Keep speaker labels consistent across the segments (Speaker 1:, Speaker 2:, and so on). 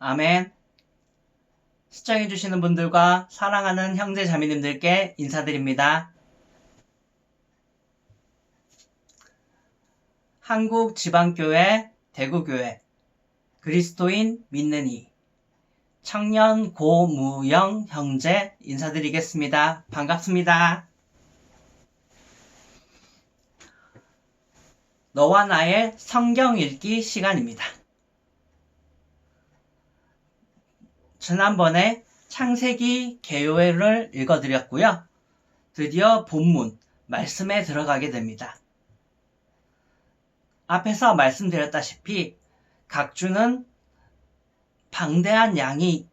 Speaker 1: 아멘. 시청해주시는 분들과 사랑하는 형제 자매님들께 인사드립니다. 한국지방교회 대구교회 그리스도인 믿는 이 청년 고무영 형제 인사드리겠습니다. 반갑습니다. 너와 나의 성경 읽기 시간입니다. 지난번에 창세기 개요를 읽어드렸고요. 드디어 본문 말씀에 들어가게 됩니다. 앞에서 말씀드렸다시피 각주는 방대한 양이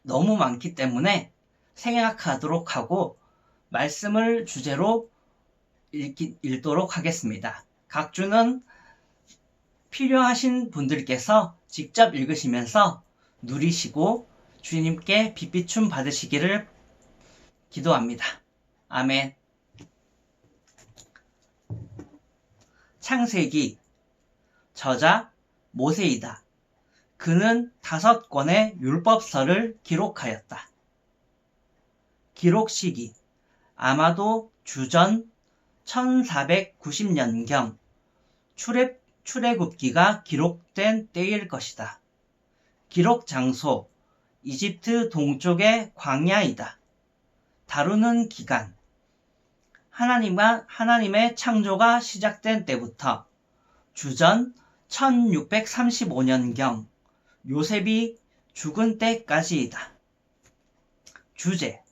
Speaker 1: 너무 많기 때문에 생략하도록 하고 말씀을 주제로 읽도록 하겠습니다. 각주는 필요하신 분들께서 직접 읽으시면서 누리시고 주님께 빛비춤 받으시기를 기도합니다. 아멘. 창세기 저자 모세이다. 그는 5권의 율법서를 기록하였다. 기록 시기 아마도 주전 1490년경 출애굽기가 기록된 때일 것이다. 기록 장소 이집트 동쪽의 광야이다. 다루는 기간 하나님의 창조가 시작된 때부터 주전 1635년경 요셉이 죽은 때까지이다. 주제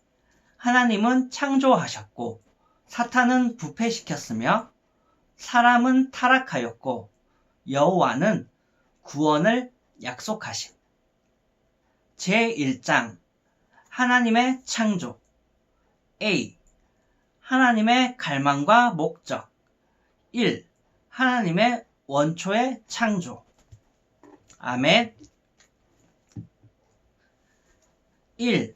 Speaker 1: 하나님은 창조하셨고 사탄은 부패시켰으며 사람은 타락하였고 여호와는 구원을 약속하심. 제1장 하나님의 창조 A. 하나님의 갈망과 목적 1. 하나님의 원초의 창조 아멘. 1.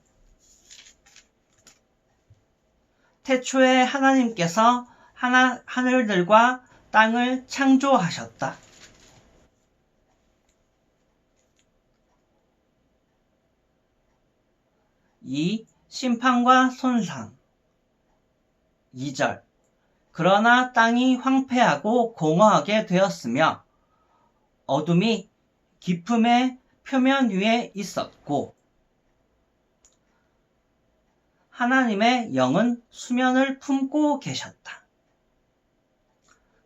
Speaker 1: 태초에 하나님께서 하늘들과 땅을 창조하셨다. 2. 심판과 손상 2절 그러나 땅이 황폐하고 공허하게 되었으며 어둠이 깊음의 표면 위에 있었고 하나님의 영은 수면을 품고 계셨다.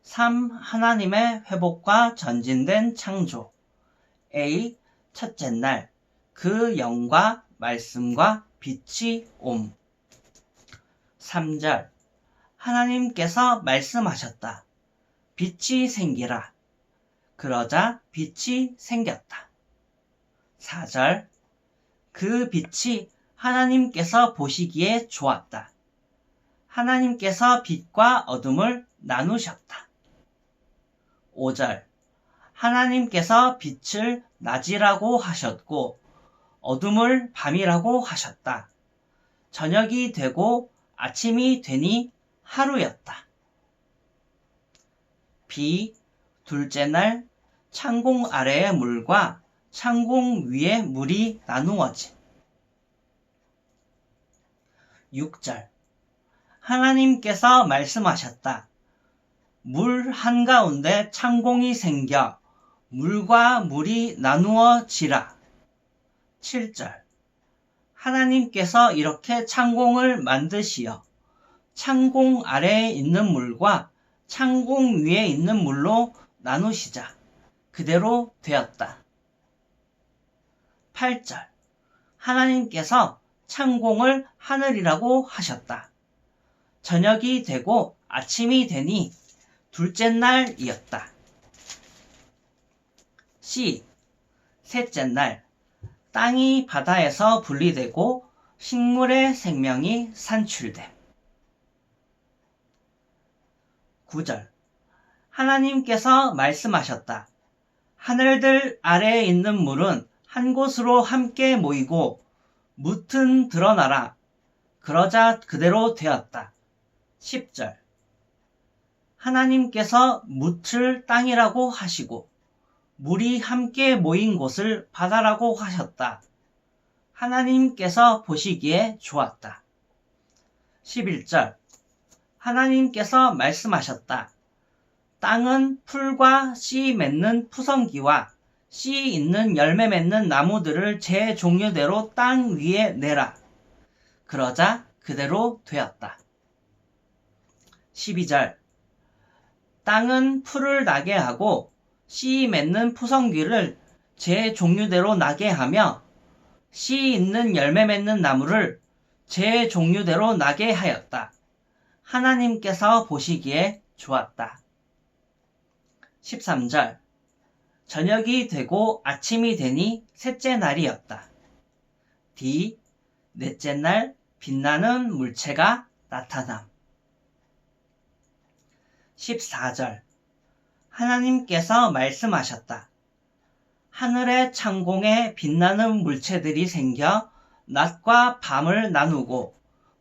Speaker 1: 3. 하나님의 회복과 전진된 창조 A. 첫째 날 그 영과 말씀과 빛이 옴. 3절 하나님께서 말씀하셨다. 빛이 생기라. 그러자 빛이 생겼다. 4절 그 빛이 하나님께서 보시기에 좋았다. 하나님께서 빛과 어둠을 나누셨다. 5절 하나님께서 빛을 낮이라고 하셨고 어둠을 밤이라고 하셨다. 저녁이 되고 아침이 되니 하루였다. B. 둘째 날 창공 아래의 물과 창공 위의 물이 나누어짐. 6절 하나님께서 말씀하셨다. 물 한가운데 창공이 생겨 물과 물이 나누어지라. 7절 하나님께서 이렇게 창공을 만드시어 창공 아래에 있는 물과 창공 위에 있는 물로 나누시자. 그대로 되었다. 8절 하나님께서 창공을 하늘이라고 하셨다. 저녁이 되고 아침이 되니 둘째 날이었다. C. 셋째 날 땅이 바다에서 분리되고 식물의 생명이 산출됨. 9절 하나님께서 말씀하셨다. 하늘들 아래에 있는 물은 한 곳으로 함께 모이고 뭇은 드러나라. 그러자 그대로 되었다. 10절 하나님께서 묻을 땅이라고 하시고 물이 함께 모인 곳을 바다라고 하셨다. 하나님께서 보시기에 좋았다. 11절 하나님께서 말씀하셨다. 땅은 풀과 씨 맺는 푸성기와 씨 있는 열매 맺는 나무들을 제 종류대로 땅 위에 내라. 그러자 그대로 되었다. 12절 땅은 풀을 나게 하고 씨 맺는 푸성귀를 제 종류대로 나게 하며 씨 있는 열매 맺는 나무를 제 종류대로 나게 하였다. 하나님께서 보시기에 좋았다. 13절 저녁이 되고 아침이 되니 셋째 날이었다. D. 넷째 날 빛나는 물체가 나타남. 14절 하나님께서 말씀하셨다. 하늘의 창공에 빛나는 물체들이 생겨 낮과 밤을 나누고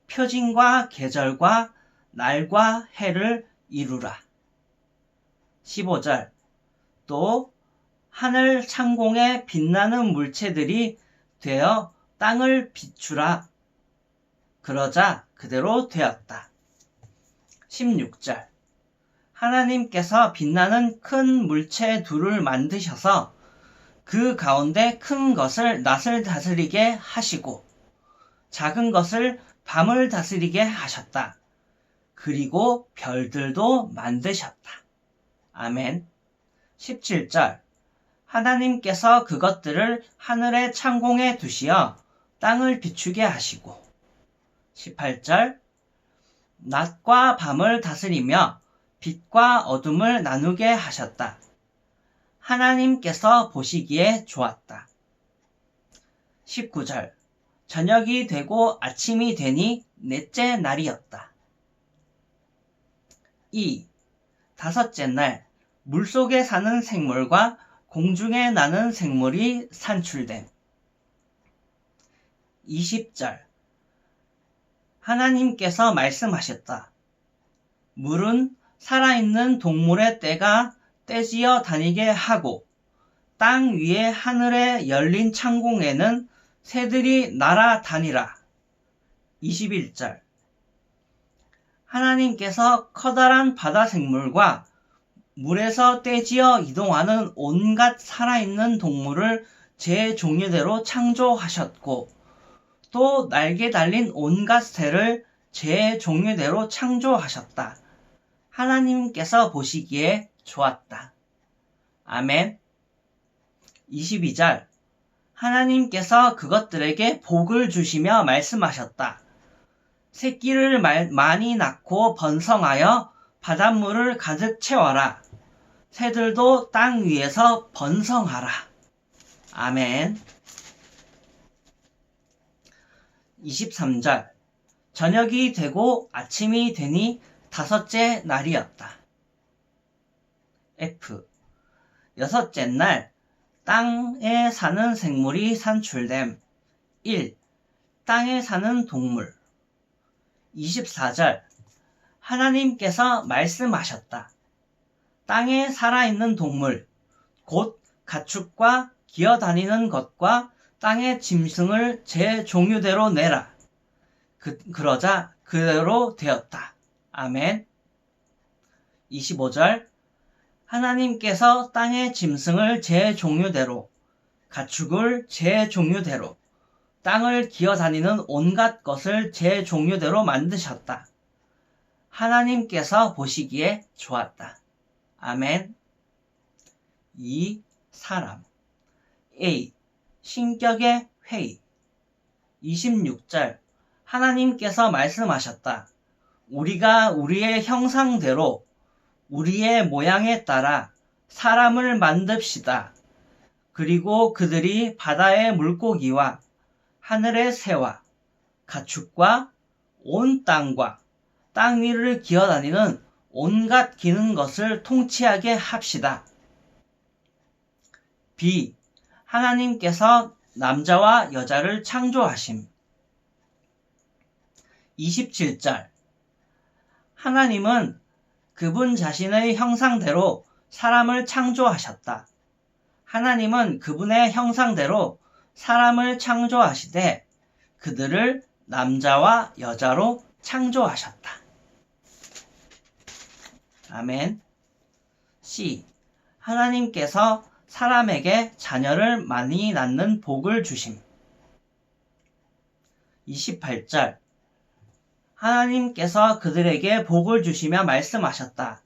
Speaker 1: 표징과 계절과 날과 해를 이루라. 15절 또 하늘 창공에 빛나는 물체들이 되어 땅을 비추라. 그러자 그대로 되었다. 16절 하나님께서 빛나는 큰 물체 둘을 만드셔서 그 가운데 큰 것을 낮을 다스리게 하시고 작은 것을 밤을 다스리게 하셨다. 그리고 별들도 만드셨다. 아멘. 17절 하나님께서 그것들을 하늘의 창공에 두시어 땅을 비추게 하시고 18절 낮과 밤을 다스리며 빛과 어둠을 나누게 하셨다. 하나님께서 보시기에 좋았다. 19절 저녁이 되고 아침이 되니 넷째 날이었다. 2. 다섯째 날 물속에 사는 생물과 공중에 나는 생물이 산출됨. 20절 하나님께서 말씀하셨다. 물은 살아있는 동물의 떼가 떼지어 다니게 하고 땅 위에 하늘에 열린 창공에는 새들이 날아다니라. 21절 하나님께서 커다란 바다 생물과 물에서 떼지어 이동하는 온갖 살아있는 동물을 제 종류대로 창조하셨고 또 날개 달린 온갖 새를 제 종류대로 창조하셨다. 하나님께서 보시기에 좋았다. 아멘. 22절 하나님께서 그것들에게 복을 주시며 말씀하셨다. 새끼를 많이 낳고 번성하여 바닷물을 가득 채워라. 새들도 땅 위에서 번성하라. 아멘. 23절 저녁이 되고 아침이 되니 다섯째 날이었다. F. 여섯째 날 땅에 사는 생물이 산출됨. 1. 땅에 사는 동물. 24절 하나님께서 말씀하셨다. 땅에 살아있는 동물, 곧 가축과 기어다니는 것과 땅의 짐승을 제 종류대로 내라. 그러자 그대로 되었다. 아멘. 25절 하나님께서 땅의 짐승을 제 종류대로, 가축을 제 종류대로, 땅을 기어다니는 온갖 것을 제 종류대로 만드셨다. 하나님께서 보시기에 좋았다. 아멘. 2. 사람. A. 신격의 회의. 26절 하나님께서 말씀하셨다. 우리가 우리의 형상대로 우리의 모양에 따라 사람을 만듭시다. 그리고 그들이 바다의 물고기와 하늘의 새와 가축과 온 땅과 땅 위를 기어다니는 온갖 기는 것을 통치하게 합시다. B. 하나님께서 남자와 여자를 창조하심. 27절 하나님은 그분 자신의 형상대로 사람을 창조하셨다. 하나님은 그분의 형상대로 사람을 창조하시되 그들을 남자와 여자로 창조하셨다. 아멘. C. 하나님께서 사람에게 자녀를 많이 낳는 복을 주심. 28절. 하나님께서 그들에게 복을 주시며 말씀하셨다.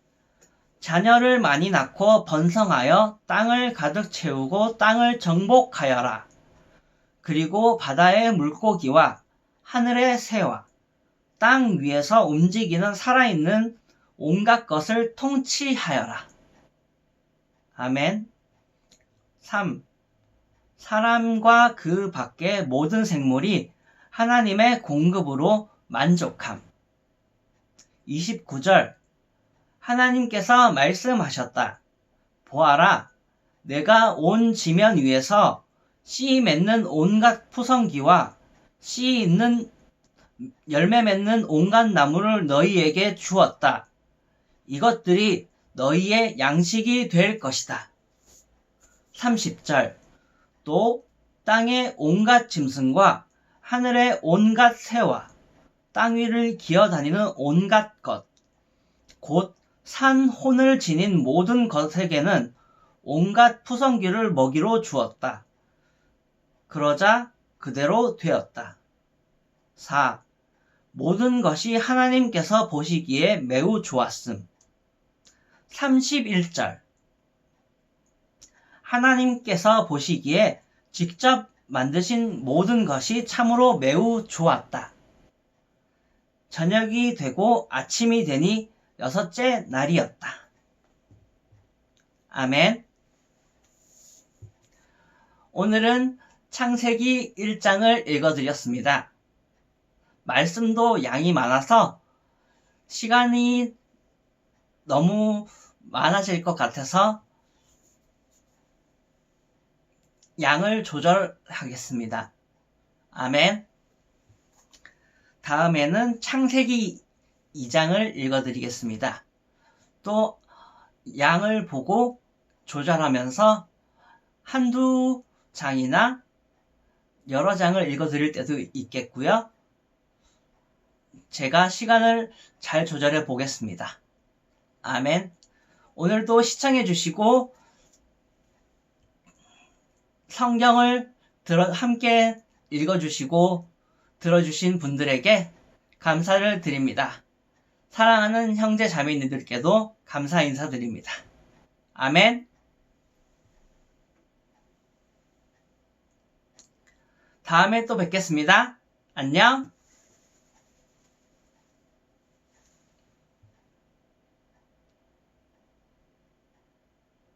Speaker 1: 자녀를 많이 낳고 번성하여 땅을 가득 채우고 땅을 정복하여라. 그리고 바다의 물고기와 하늘의 새와 땅 위에서 움직이는 살아있는 온갖 것을 통치하여라. 아멘. 3. 사람과 그 밖의 모든 생물이 하나님의 공급으로 만족함. 29절. 하나님께서 말씀하셨다. 보아라, 내가 온 지면 위에서 씨 맺는 온갖 푸성기와 씨 있는 열매 맺는 온갖 나무를 너희에게 주었다. 이것들이 너희의 양식이 될 것이다. 30절. 또 땅의 온갖 짐승과 하늘의 온갖 새와 땅 위를 기어다니는 온갖 것, 곧 산 혼을 지닌 모든 것에게는 온갖 푸성기를 먹이로 주었다. 그러자 그대로 되었다. 4. 모든 것이 하나님께서 보시기에 매우 좋았음. 31절. 하나님께서 보시기에 직접 만드신 모든 것이 참으로 매우 좋았다. 저녁이 되고 아침이 되니 6째 날이었다. 아멘. 오늘은 창세기 1장을 읽어드렸습니다. 말씀도 양이 많아서 시간이 너무 많아질 것 같아서 양을 조절하겠습니다. 아멘. 다음에는 창세기 2장을 읽어드리겠습니다. 또 양을 보고 조절하면서 한두 장이나 여러 장을 읽어드릴 때도 있겠고요. 제가 시간을 잘 조절해 보겠습니다. 아멘. 오늘도 시청해 주시고 성경을 함께 읽어주시고 들어주신 분들에게 감사를 드립니다. 사랑하는 형제 자매님들께도 감사 인사드립니다. 아멘. 다음에 또 뵙겠습니다. 안녕.